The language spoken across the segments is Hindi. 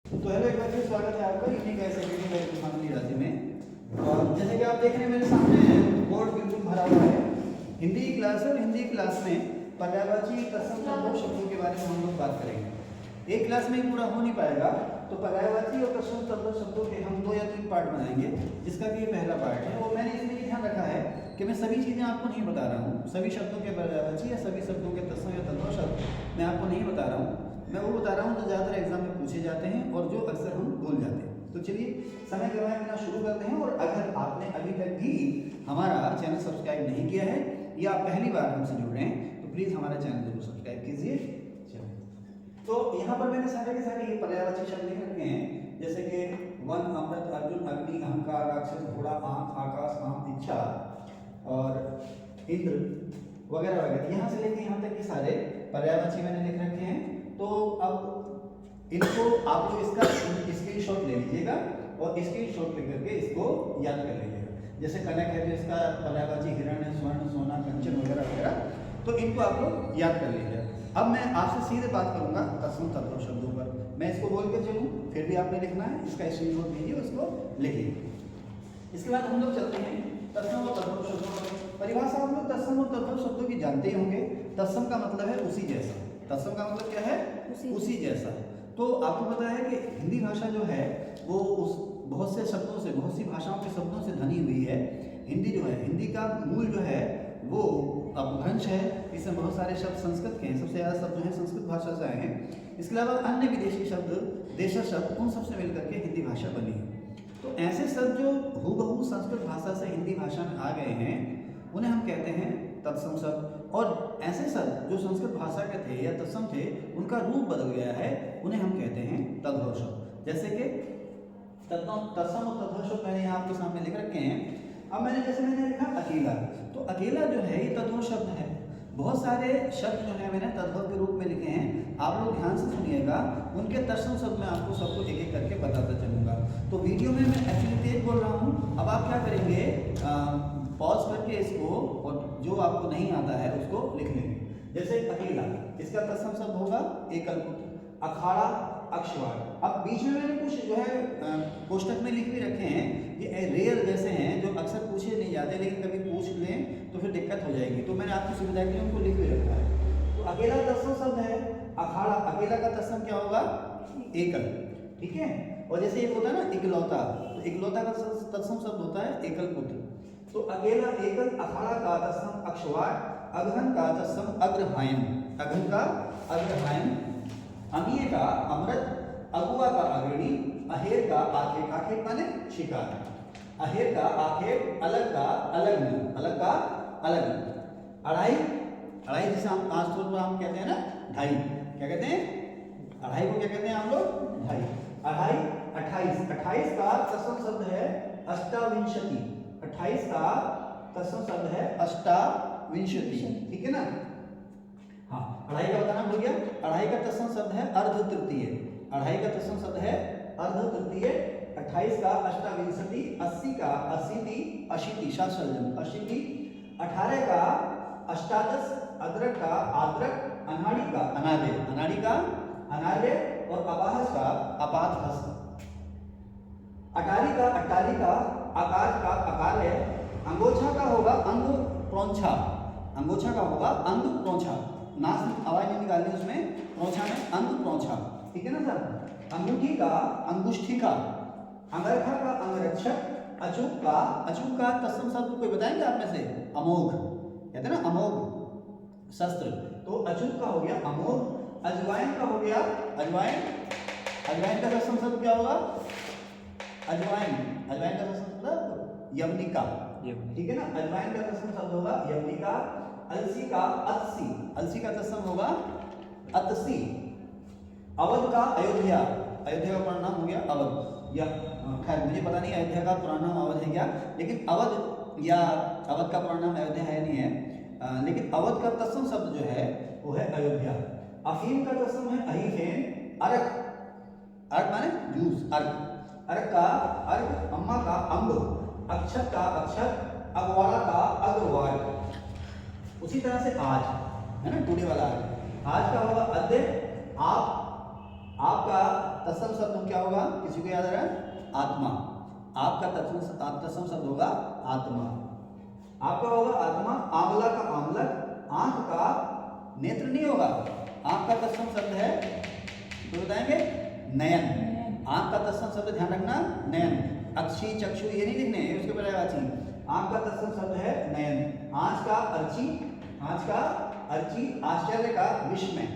तो हेलो एक बार फिर स्वागत है आपका यूनिक एसएबीटी वेब फैमिली राशि में। और जैसे कि आप देख रहे हैं मेरे सामने बोर्ड बिल्कुल भरा हुआ है। हिंदी क्लास है और हिंदी क्लास में पर्यायवाची तत्सम संबंध शब्दों के बारे में हम लोग बात करेंगे। एक क्लास में पूरा हो नहीं पाएगा, तो पर्यायवाची और तत्सम संबंध शब्दों के हम 2 या 3 पार्ट बनाएंगे, जिसका कि ये पहला पार्ट है। और मैंने इसमें ये ध्यान रखा है कि मैं सभी चीज़ें आपको नहीं बता रहा हूँ, सभी शब्दों के पर्यायवाची या सभी शब्दों के तत्सम या तद्भव शब्द मैं आपको नहीं बता रहा हूँ। मैं वो बता रहा हूँ जो ज़्यादातर एग्जाम में पूछे जाते हैं और जो अक्सर हम भूल जाते हैं। तो चलिए समय गवाए बिना शुरू करते हैं। और अगर आपने अभी तक भी हमारा चैनल सब्सक्राइब नहीं किया है या आप पहली बार हमसे जुड़ रहे हैं तो प्लीज़ हमारा चैनल जरूर सब्सक्राइब कीजिए। चलिए, तो यहाँ पर मैंने सारे के सारे ये पर्यायवाची शब्द लिख रखे हैं, जैसे कि वन, अमृत, अर्जुन, अग्नि, अहंकार, राक्षस, घोड़ा, आंख, आकाश, आम, इच्छा और इंद्र वगैरह वगैरह, यहाँ से लेके यहाँ तक ये सारे पर्यायवाची मैंने लिख रखे हैं। तो अब इनको आप लोग इसका स्क्रीनशॉट ले लीजिएगा और स्क्रीनशॉट लेकर के इसको याद कर लीजिएगा। जैसे कनक है तो इसका पर्यायवाची हिरण, स्वर्ण, सोना, कंचन वगैरह वगैरह, तो इनको आप लोग याद कर लीजिएगा। अब मैं आपसे सीधे बात करूंगा तत्सम तद्भव शब्दों पर। मैं इसको बोल के चलूँ, फिर भी आपने लिखना है, इसका स्क्रीनशॉट लीजिए, उसको लिखिए। इसके बाद हम लोग चलते हैं तत्सम और तद्भव शब्दों पर। परिभाषा हम लोग तत्सम और तद्भव शब्दों की जानते ही होंगे। तत्सम का मतलब है उसी जैसा। तत्सम का मतलब क्या है? उसी जैसा। तो आपको पता है कि हिंदी भाषा जो है वो उस बहुत से शब्दों से, बहुत सी भाषाओं के शब्दों से धनी हुई है। हिंदी जो है, हिंदी का मूल जो है वो अपभ्रंश है। इसमें बहुत सारे शब्द संस्कृत के हैं, सबसे ज़्यादा शब्द जो है संस्कृत भाषा से आए हैं। इसके अलावा अन्य विदेशी शब्द, देशज शब्द, उन सबसे मिलकर के हिंदी भाषा बनी है। तो ऐसे शब्द जो हूबहू संस्कृत भाषा से हिंदी भाषा में आ गए हैं उन्हें हम कहते हैं तत्सम शब्द। और ऐसे शब्द जो संस्कृत भाषा के थे या तत्सम थे, उनका रूप बदल गया है, उन्हें हम कहते हैं तद्भव शब्द। जैसे कि तत्सम और तद्भव शब्द मैंने यहाँ आपके सामने लिख रखे हैं। अब मैंने लिखा अकेला, तो अकेला जो है ये तद्भव शब्द है। बहुत सारे शब्द जो है मैंने तद्भव के रूप में लिखे हैं, आप लोग ध्यान से सुनिएगा। उनके तत्सम शब्द मैं आपको सबको एक एक करके बताता चलूँगा। तो वीडियो में मैं एक्चुअली तेज बोल रहा हूँ। अब आप क्या करेंगे, पॉज करके इसको, और जो आपको नहीं आता है उसको लिख लेंगे। जैसे अकेला, इसका तत्सम शब्द होगा एकल पुत्र। अखाड़ा, अक्षवाड़। अब बीच में मैंने कुछ जो है कोष्टक में लिख भी रखे हैं, ये रेयर जैसे हैं जो अक्सर पूछे नहीं जाते, लेकिन कभी पूछ लें तो फिर दिक्कत हो जाएगी, तो मैंने आपकी सुविधा के लिए उनको लिख भी रखा है। तो अकेला तत्सम शब्द है अखाड़ा, अकेला का तत्सम क्या होगा? एकल, ठीक है। और जैसे एक होता है ना इकलौता, तो इकलौता का तत्सम शब्द होता है एकल पुत्र। तो अकेला, एकल, अखाड़ा का तत्सम अक्षवाड़, अगहन का तत्सम अग्रहायन, अगहन का अग्रहायन, अमीय का अमृत, अगुआ का अग्रणी, अहेर का आखेट, आखेट माने शिकार, अहेर का आखेट, अलग का अलग्न, अलग का अलग्न, अढ़ाई, अढ़ाई जिसे हम आमतौर पर हम कहते हैं ना ढाई, क्या कहते हैं? अढ़ाई को क्या कहते हैं हम लोग? ढाई। अढ़ाई, 28, 28 का तत्सम शब्द है अष्टाविंशति, 28 का तत्सम शब्द है अष्टाविंशति, ठीक है ना। हाँ, अढ़ाई का बताना भूल गया। अढ़ाई का तत्सम शब्द है अर्ध तृतीय, अढ़ाई का तत्सम शब्द है अर्ध तृतीय। 28 का अष्टाविंशति, 80 का अशीति, अशीति शासर्जन, अशीति। 18 का अष्टादश, अद्रक का आद्रक, अनाड़ी का अनार्य, अनाड़ी का अनार्य, और अपाहस का अपादहस। 18 का अट्टालिका, आकाश का अकार्य, अंगोछा का होगा अंग प्रोंछा, अंगोछा का होगा अंग प्रोंछा, नाक में आवाज नहीं निकालनी उसमें, प्रोंछा में अंग प्रोंछा, ठीक है ना सर। अंगूठी का अंगुष्ठिका, अंगरखा का अंगरक्षक, अचूक का तत्सम शब्द कोई बताएंगे आप में से? अमोघ, कहते हैं ना अमोघ शस्त्र, तो अचूक का हो गया अमोघ। अजवाइन का हो गया अजवाइन, अजवाइन का तत्सम शब्द क्या होगा? अजवाइन, अजवाइन का तत्सम शब्द यवनिका, ठीक है ना। अजवाइन का तत्सम शब्द होगा यवनिका। अलसी का अतसी, अलसी का तत्सम होगा अतसी। अवध का अयोध्या, अयोध्या का पुराना नाम हो गया अवध, या खैर मुझे पता नहीं अयोध्या का पुराना नाम अवध है क्या, लेकिन अवध या अवध का पुराना नाम अयोध्या है नहीं है, लेकिन अवध का तत्सम शब्द जो है वो है अयोध्या। अफीम का तत्सम है अहीफेन। अर्क, अर्क माने जूस, अर्क, अर्क का अर्क। अम्मा का अम्ब, अक्षत का अक्षत, अगवाड़ा का अग्रवाड़। उसी तरह से आज है ना, टुडे वाला आज का होगा अद्य, आप, आपका तत्सम शब्द क्या होगा, किसी को याद आ रहा है? आत्मा। आपका तत्सम शब्द होगा आत्मा। आपका होगा आत्मा। आंवला का आंवलक, आंख का नेत्र नहीं होगा। आंख का तत्सम शब्द है तो बताएंगे नयन। आंख का तत्सम शब्द ध्यान रखना नयन। अक्षी चक्षु ये नहीं लिखने, उसके पहले आंख का तत्सम शब्द है नयन। आंच का अर्ची, आंच का अर्ची आश्चर्य का विस्मय,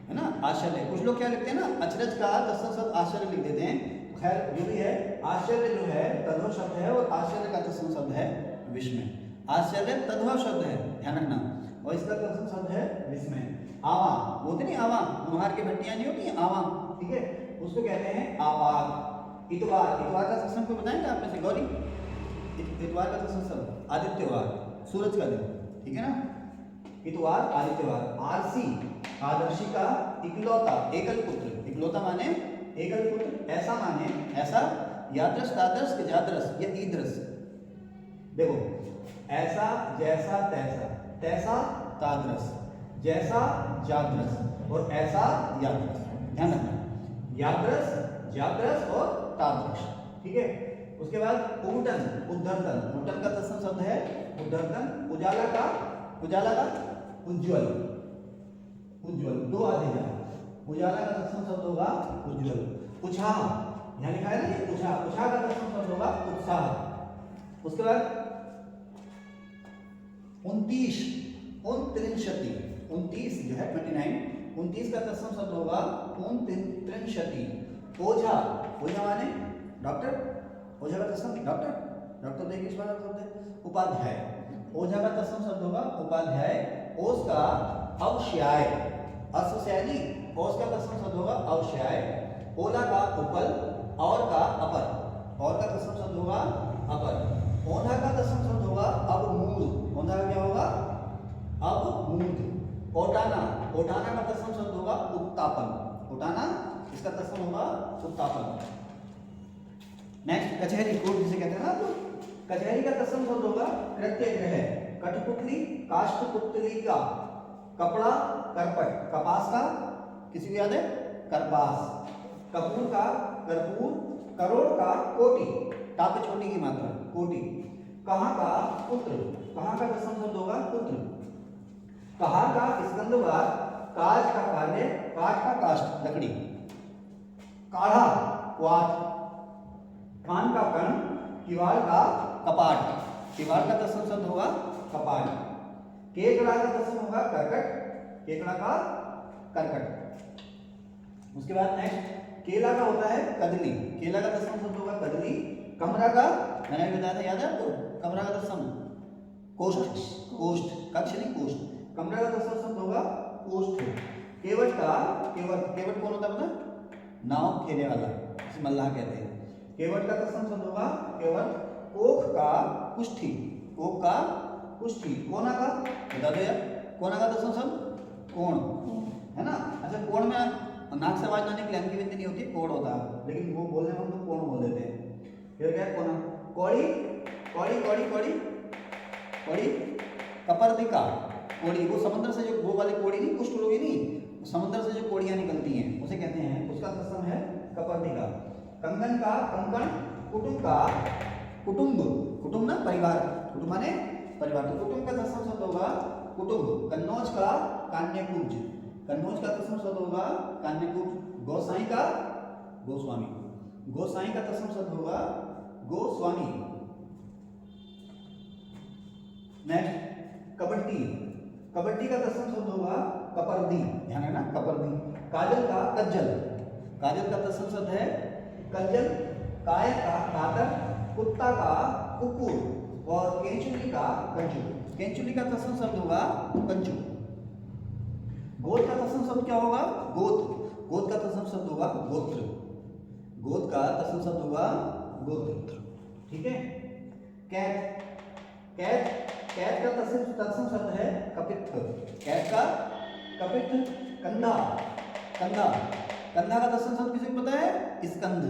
है ना, आश्चर्य। कुछ लोग क्या लिखते हैं ना, अचरज का तत्सम शब्द आश्चर्य लिख देते हैं। खैर जो भी है, आश्चर्य जो है तद्भव शब्द है और आश्चर्य का तत्सम शब्द है विस्मय। आश्चर्य तद्भव शब्द है, ध्यान रखना, और इसका तत्सम शब्द है विस्मय। आवा बोलते नहीं, आवा मुहार की भट्टियां नहीं होती, आवा, ठीक है, उसको कहते हैं आवाज। इतवार, इतवार का तत्सम को बताएंगे आप में से गौरी? इतवार का तत्सम शब्द आदित्यवार, सूरज का दिन, ठीक है ना। इतवार आदित्यवार। आरसी आदर्शी का इकलौता, एकल पुत्र, इकलौता माने एकल पुत्र, ऐसा माने ऐसा, यादृश तादृश के जादृश या ईदृश। देखो ऐसा जैसा तैसा, तैसा तादृश, जैसा जादृश और ऐसा यादृश, ध्यान रखना, यादृश जादृश और तादृश, ठीक है। उसके बाद उमटन, उद्धरतन, उमटन का तत्सम शब्द है उद्धरतन। उजाला का उज्ज्वल, उज्ज्वल दो आधे जा, उजाला का तत्सम शब्द होगा उज्ज्वल। उत्साह, यहाँ लिखा है ना ये उत्साह, उत्साह का तत्सम शब्द होगा उत्साह। उसके बाद 29, 29 जो है 29, 29 का तत्सम शब्द होगा 29। ओझा, ओझा माने डॉक्टर, ओझा का तत्सम डॉक्टर, डॉक्टर तो एक शब्द है। उपाध्याय, ओझा का तत्सम शब्द होगा उपाध्याय। ओस का अवश्याय, असस्यायनी, ओस का तत्सम शब्द होगा अवश्याय। ओला का उपल, और का अपर, और का तत्सम शब्द होगा अपर। ओंधा का तत्सम शब्द होगा अवमूल, ओंधा का क्या होगा अवमूल। ओटाना, ओटाना का तत्सम शब्द होगा उत्तापन, ओटाना इसका तत्सम होगा उत्तापन। नेक्स्ट कचहरी, कोर्ट जिसे कहते हैं ना आप, कचहरी का तत्सम शब्द होगा कृत्यग्रह। कठपुतली काष्ठपुतलिका, कपड़ा करपट, कपास का किसी को याद है करपास। कपूर का कर्पूर, करोड़ का कोटि, ताप छोटी की मात्रा कोटि। कहाँ का पुत्र, कहाँ का तत्सम शब्द होगा पुत्र। कहार का स्कंदवार, काज का कार्य, काठ का काष्ठ लकड़ी। काढ़ा वात, कान का कण, किवाड़ का कपाट, किवाड़ का तत्सम शब्द होगा कपाट। केकड़ा का तत्सम होगा करकट, केकड़ा का करकट। उसके बाद नेक्स्ट केला का होता है कदली, केला का तत्सम शब्द होगा कदली। कमरा का मैंने बताया था, याद है आपको? कमरा का तत्सम कोष्ठ, कोष्ठ कक्ष नहीं कोष्ठ। कमरा का तत्सम शब्द होगा कोष्ठ। केवट का, केवट, केवट कौन होता है पता? नाव खेलने वाला, इसे मल्लाह कहते हैं। केवट का तत्सम शब्द होगा केवट। कोख का कुष्ठी, कोख का कुष्ठी। कोना का बता दो यार, कोना का तत्सम शब्द कोण, है ना। अच्छा कोण में नाक से आवाज ना निकले, अंकी बिंदी नहीं होती, कोण होता है, लेकिन वो बोलने में हम तो कोण बोल देते हैं। फिर क्या है कोना। कौड़ी, कौड़ी कौड़ी कौड़ी कौड़ी। कपर्दिका, कौड़ी वो समुद्र से जो वो वाली कौड़ी नहीं, कुष्ठ रोगी नहीं, समुद्र से जो कौड़ियां निकलती हैं उसे कहते हैं, उसका तत्सम है कपर्दिका। कंगन का कंकण। कुटुंब का कुटुंब, कुटुंब ना परिवार, कुटुंब माने परिवार, तो कुटुंब का तत्सम शब्द होगा कुटुंब। कन्नौज का कान्यकुब्ज, कन्नौज का तत्सम शब्द होगा कान्यकुब्ज। गोसाई का गोस्वामी, गोसाई का तत्सम शब्द होगा गोस्वामी। नेक्स्ट कबड्डी, कबड्डी का तत्सम शब्द होगा कपर्दी, ध्यान रखना कपर्दी। काजल का कज्जल, काजल का तत्सम शब्द है कज्जल। काय का कातर, कुत्ता का कुकुर और केंचुली का कंचू, केंचुली का तत्सम शब्द होगा कंचू। गोद का तत्सम शब्द क्या होगा? गोत्र, गोद का तत्सम शब्द होगा गोत्र, गोद का तत्सम शब्द होगा गोत्र, ठीक है। कैट, कैट, कैट का तत्सम शब्द है कपित्थ, कैट का कपित्थ। कंधा, कंधा, कंधा का तत्सम शब्द किसी को पता है? स्कंध,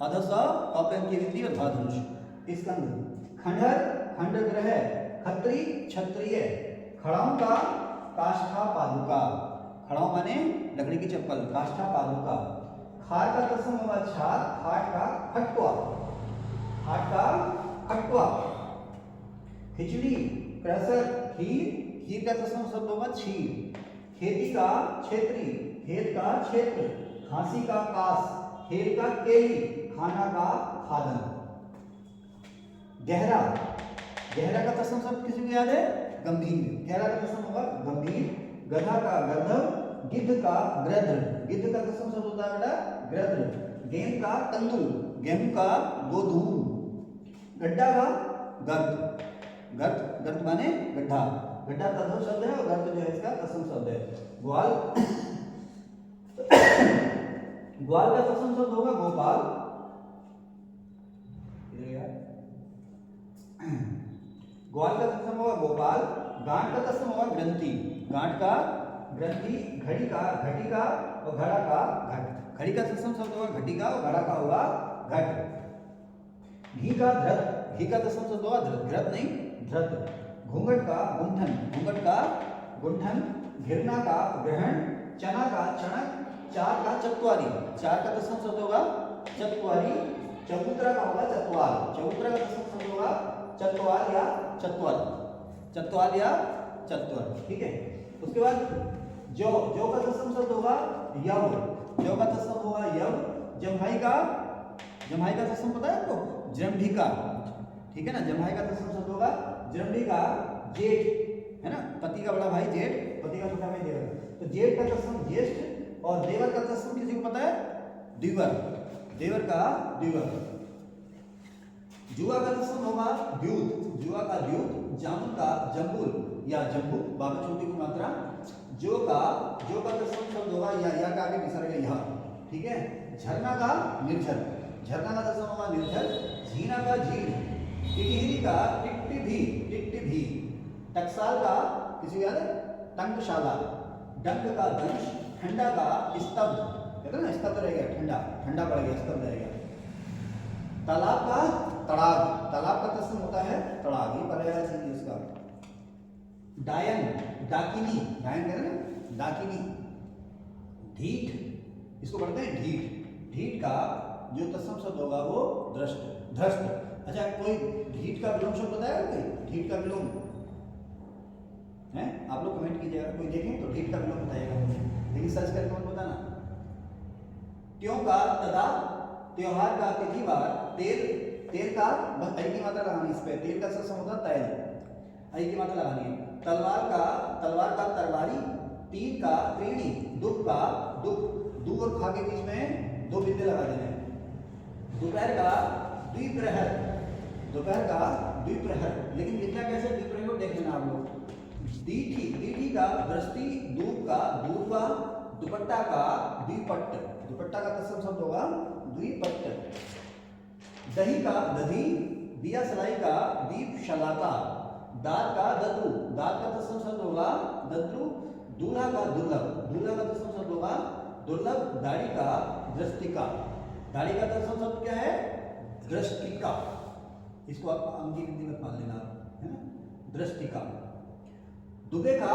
अधसा औपन की विधि और धाधनुष, स्कंध। खंडहर, खंडग्रह। खत्री, क्षत्रिय। खड़ाऊ का काष्ठा पादुका, खड़ाऊ माने लकड़ी की चप्पल, काष्ठा पादुका। खार का तत्सम होगा छार, खाट का खटुआ, खाट का खटुआ। खिचड़ी, क्रसर, खीर, खीर का तत्सम शब्द होगा छीर। खेती का क्षेत्री, खेत का क्षेत्र। खांसी का कास, खेल का केली, खाना का खादन। गहरा, गहरा का तत्सम शब्द किसी को याद है? गंभीर। गहरा का तत्सम होगा गंभीर। गधा का गर्दभ, गिद्ध का गृध्र, गिद्ध का तत्सम शब्द होता है बेटा गृध्र। गेहूं का तंदुल, गेहूं का गोधूम। गड्ढा का गर्त, गर्त, गर्त माने गड्ढा, गड्ढा तत्सम शब्द है और गर्त जो है इसका तत्सम शब्द है। ग्वाल, ग्वाल का तत्सम शब्द होगा गोपाल। ग्वाल का तत्सम होगा गोपाल। गांठ का तत्सम होगा ग्रंथि, गांठ का ग्रंथि। घड़ी का घटिका और घड़ा का घट, घड़ी का तत्सम शब्द होगा घटिका और घड़ा का होगा घट। घी का धृत, घी का तत्सम शब्द होगा धृत, घृत नहीं धृत। घूंघट का गुंठन, घूंघट का गुंठन। घिरना का ग्रहण। चना का चणक। चार का चतुआरी, चार का तत्सम शब्द होगा चतुआरी। चबूतरा का होगा चतवाल, चबूतरा का तत्सम शब्द होगा चतवाल या चतवल, चतवाल या चतवल। ठीक है, उसके बाद जौ, जौ का तत्सम शब्द होगा यव, जौ का तत्सम होगा यव। जम्हाई का, जम्हाई का तत्सम पता है आपको? जम्भिका। ठीक है ना, जम्हाई का तत्सम शब्द होगा जम्भिका। जेठ है ना, पति का बड़ा भाई जेठ, पति का छोटा भाई देवर। तो जेठ का तत्सम ज्येष्ठ और देवर का तत्सम किसी को पता है? द्विवर, देवर का द्विवर। जुआ का तत्सम होगा द्यूत, जुआ का द्यूत। जामुन का जम्बुल या जम्बू, बाबा छोटी की मात्रा। जो का तत्सम शब्द होगा या का आगे विसर्ग यह। ठीक है, झरना का निर्झर, झरना का तत्सम होगा निर्झर। झीना का झील। टिटहिरी का टिट्टिभी, टिट्टिभी। टकसाल का किसी को याद है? टंकशाला। डंक का दंश। ठंडा का स्तब्ध, कहते हैं ना स्तब्ध रह गया, ठंडा, ठंडा पड़ गया, स्तब्ध रह गया। तालाब का तड़ाग, तालाब का तत्सम होता है तड़ाग, ये पर्याय चाहिए इसका। डायन, डाकिनी, डायन कहते हैं ना डाकिनी। ढीठ, इसको पढ़ते हैं ढीठ, ढीठ का जो तत्सम शब्द होगा वो दृष्ट, धृष्ट। अच्छा, कोई ढीठ का विलोम शब्द बताया कोई? ढीठ का विलोम है? आप लोग कमेंट कीजिएगा, कोई देखें तो ढीठ का विलोम बताइएगा मुझे, लेकिन सर्च करके मत बताना। त्यों का तदा, त्योहार का तिथिवार। तेल, तेल का बस आई की मात्रा लगानी इस पे, तेल का तत्सम होता है तैल, आई की मात्रा लगानी है। तलवार का, तलवार का तरवारी। तीन का त्रीणी, दुख का दुख, दू और खा के बीच में दो बिंदे लगा देने। दोपहर का द्विप्रहर, दोपहर का द्विप्रहर, लेकिन लिखना कैसे द्विप्रहर को देख लेना आप लोग। दीठी, दीठी का दृष्टि। दूब का दूरवा। दुपट्टा का द्विपट्ट, दुपट्टा का तत्सम शब्द होगा द्विपट्ट। दही का दधी। दिया सलाई का दीप शलाका। दांत का दद्रु, दांत का तत्सम शब्द होगा दद्रु। दूल्हा का दुर्लभ, दूल्हा का तत्सम शब्द होगा दुर्लभ। दाढ़ी का दृष्टिका, दाढ़ी का तत्सम शब्द क्या है? दृष्टिका। इसको आप अंकी गिनती में मान लेना, है ना, दृष्टिका। दुबे का,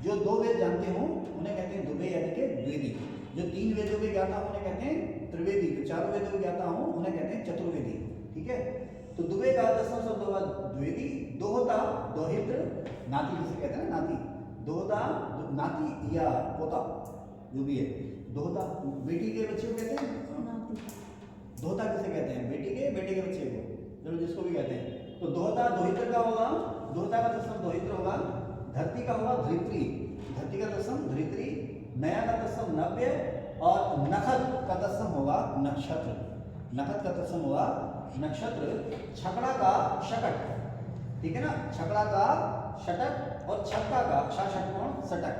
जो दो वेद जानते हो उन्हें कहते हैं दुबे यानी कि द्विवेदी। जो तीन वेदों के ज्ञाता हो उन्हें कहते हैं त्रिवेदी, जो चारों वेदों के ज्ञाता हो उन्हें कहते हैं चतुर्वेदी। ठीक है, तो दुबे का तत्सम शब्द होगा द्विवेदी। दोहता, दोहित्र, नाती जिसे कहते हैं ना नाती, दोहता, नाती या पोता जो भी है। दोहता, बेटी के बच्चे को कहते हैं नाती। दोहता किसे कहते हैं? बेटी के, बेटे के बच्चे को, चलो जिसको भी कहते हैं। तो दोहता दोहित्र का होगा, दोहता का तत्सम दोहित्र होगा। धरती का होगा धरित्री, धरती का तत्सम धरित्री। नया का तत्सम नव्य और नखत का तत्सम होगा नक्षत्र, नखत का तत्सम होगा नक्षत्र। छकड़ा का शकट, ठीक है ना, छकड़ा का शटक और छक्का का षटकोण सटक,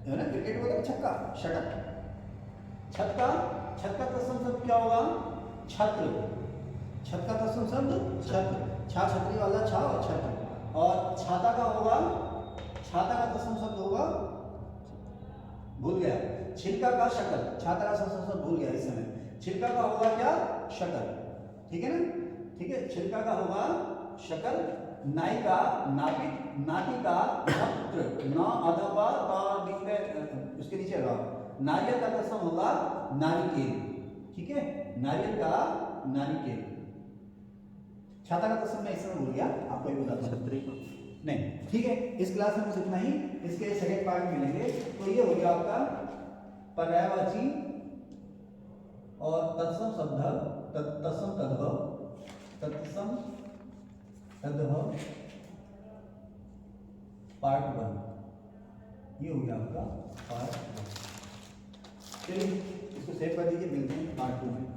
है ना, क्रिकेट में छक्का शटक। छत का, छत का तत्सम शब्द क्या होगा? छत्र, छत का तत्सम शब्द छत्र, छा छतरी वाला छा और छत्र। और छाता का होगा, छाता का तत्सम शब्द होगा, भूल गया, छिलका का शकल, छाता का तत्सम शब्द भूल गया इस समय। छिलका का होगा क्या? शकल, ठीक है ना, ठीक है, छिलका का होगा शकल। नाई का नापित, नाती का नत्र, न अथवा उसके नीचे रहा नारियल का तत्सम होगा नारिकेल, ठीक है, नारियल का नारिकेल। छाता का तत्सम मैं इस समय भूल गया, आपको ही बताता हूं। छतरी का नहीं, ठीक है, इस क्लास में बस इतना ही, इसके सेकंड पार्ट में मिलेंगे। तो ये हो गया आपका पर्यायवाची और तत्सम शब्द, तत्सम तद्भव, तत्सम तद्भव पार्ट 1, ये हो गया आपका पार्ट 1। चलिए इसको सेव कर दीजिए, मिलते हैं पार्ट 2 में।